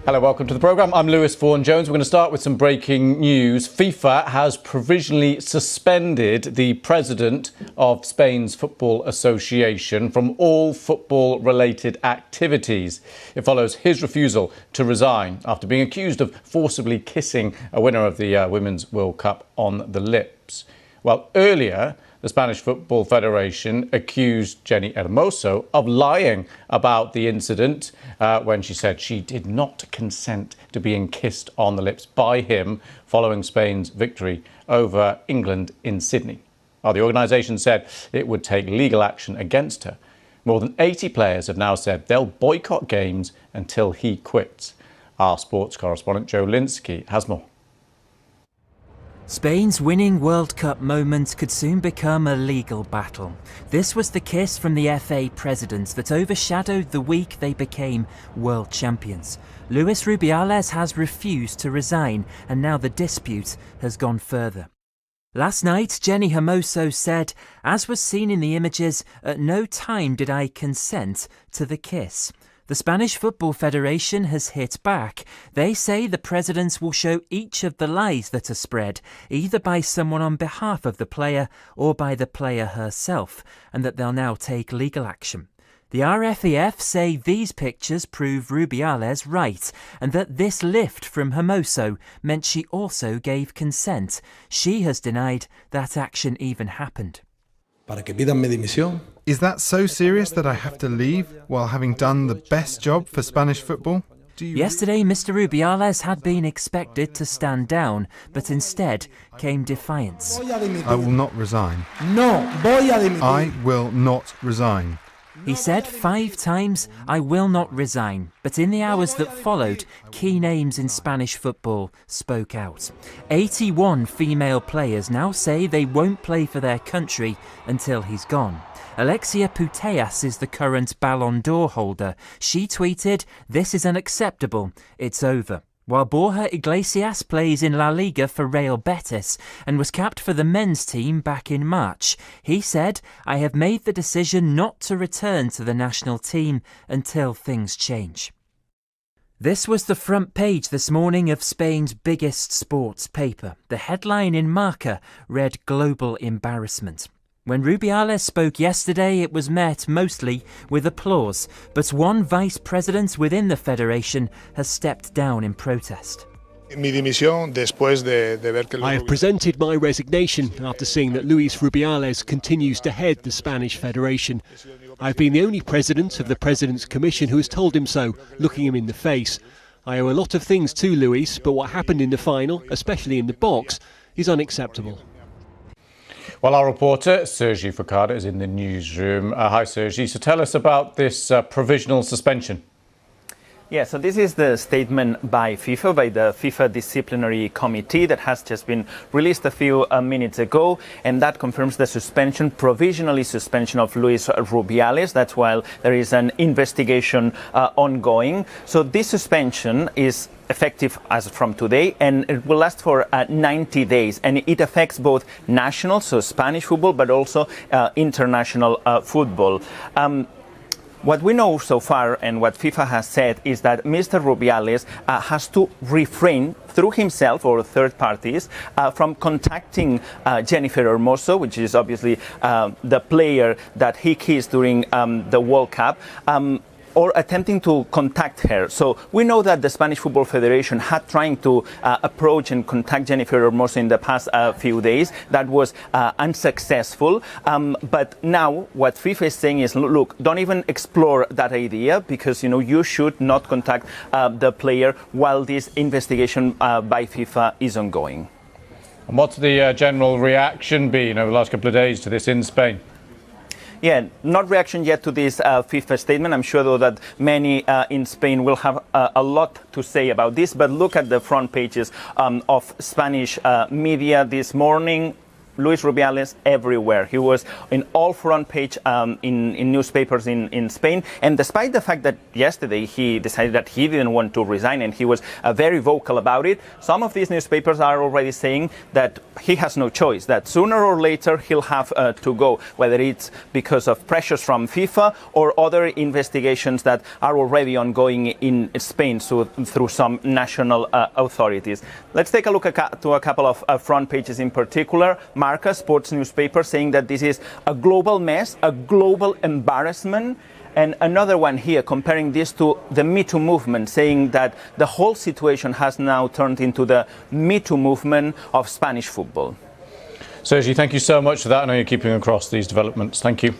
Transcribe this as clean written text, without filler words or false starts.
Hello, welcome to the programme. I'm Lewis Vaughan-Jones. We're going to start with some breaking news. FIFA has provisionally suspended the president of Spain's Football Association from all football-related activities. It follows his refusal to resign after being accused of forcibly kissing a winner of the Women's World Cup on the lips. Well, earlier, the Spanish Football Federation accused Jenni Hermoso of lying about the incident when she said she did not consent to being kissed on the lips by him following Spain's victory over England in Sydney. Well, the organisation said it would take legal action against her. More than 80 players have now said they'll boycott games until he quits. Our sports correspondent Joe Linsky has more. Spain's winning World Cup moment could soon become a legal battle. This was the kiss from the FA president that overshadowed the week they became world champions. Luis Rubiales has refused to resign, and now the dispute has gone further. Last night, Jenni Hermoso said, as was seen in the images, at no time did I consent to the kiss. The Spanish Football Federation has hit back. They say the presidents will show each of the lies that are spread, either by someone on behalf of the player or by the player herself, and that they'll now take legal action. The RFEF say these pictures prove Rubiales right, and that this lift from Hermoso meant she also gave consent. She has denied that action even happened. Is that so serious that I have to leave while having done the best job for Spanish football? Yesterday, Mr. Rubiales had been expected to stand down, but instead came defiance. I will not resign. I will not resign. He said 5 times, I will not resign. But in the hours that followed, key names in Spanish football spoke out. 81 female players now say they won't play for their country until he's gone. Alexia Putellas is the current Ballon d'Or holder. She tweeted, "This is unacceptable. It's over." While Borja Iglesias plays in La Liga for Real Betis and was capped for the men's team back in March, he said, I have made the decision not to return to the national team until things change. This was the front page this morning of Spain's biggest sports paper. The headline in Marca read Global Embarrassment. When Rubiales spoke yesterday, it was met mostly with applause, but one vice president within the federation has stepped down in protest. I have presented my resignation after seeing that Luis Rubiales continues to head the Spanish Federation. I've been the only president of the President's Commission who has told him so, looking him in the face. I owe a lot of things to Luis, but what happened in the final, especially in the box, is unacceptable. Well, our reporter, Sergi Furcada, is in the newsroom. Hi, Sergi. So tell us about this provisional suspension. Yeah, so this is the statement by FIFA, by the FIFA Disciplinary Committee that has just been released a few minutes ago, and that confirms the suspension, provisionally suspension of Luis Rubiales. That's while there is an investigation ongoing. So this suspension is effective as from today, and it will last for 90 days, and it affects both national, so Spanish football, but also international football. What we know so far and what FIFA has said is that Mr. Rubiales has to refrain through himself or third parties from contacting Jennifer Hermoso, which is obviously the player that he kissed during the World Cup, or attempting to contact her. So we know that the Spanish Football Federation had trying to approach and contact Jennifer Hermoso in the past few days. That was unsuccessful. But now what FIFA is saying is, look, don't even explore that idea, because you should not contact the player while this investigation by FIFA is ongoing. And what's the general reaction been over the last couple of days to this in Spain? Yeah, not reaction yet to this FIFA statement. I'm sure, though, that many in Spain will have a lot to say about this. But look at the front pages of Spanish media this morning. Luis Rubiales everywhere. He was in all front page in newspapers in Spain. And despite the fact that yesterday he decided that he didn't want to resign and he was very vocal about it, some of these newspapers are already saying that he has no choice, that sooner or later he'll have to go, whether it's because of pressures from FIFA or other investigations that are already ongoing in Spain through some national authorities. Let's take a look at a couple of front pages in particular. Marca, sports newspaper, saying that this is a global mess, a global embarrassment. And another one here comparing this to the Me Too movement, saying that the whole situation has now turned into the Me Too movement of Spanish football. Sergi, thank you so much for that. I know you're keeping across these developments. Thank you.